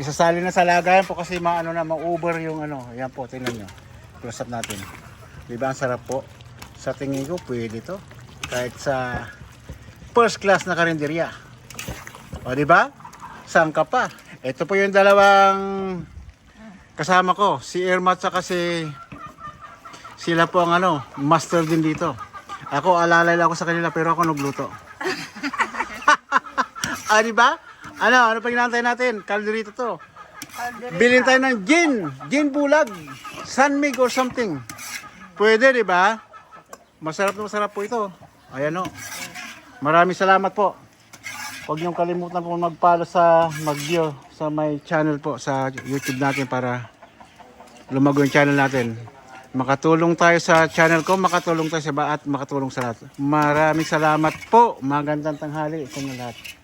Isasali na sa lagayan po kasi maano na ma-over yung ano. Ayan po, tingnan nyo. Close up natin. Diba ang sarap po? Sa tingin ko pwede to. Kahit sa first class na karinderya. O diba? Saan ka pa? Ito po yung dalawang kasama ko. Si Irma at saka sila po ang ano, master din dito. Ako alalay lang ako sa kanila pero ako nagluto. Ah, diba? Ano pa ginantay natin? Kalderito to. Bilhin tayo ng gin bulag, sunmig or something. Pwede, di ba? Masarap na masarap po ito. Ayan o. Maraming salamat po. Huwag niyong kalimutan po mag-follow mag-view sa my channel po sa YouTube natin para lumago yung channel natin. Makatulong tayo sa channel ko, makatulong tayo sa at makatulong sa lahat. Maraming salamat po. Magandang tanghali sa inyo lahat.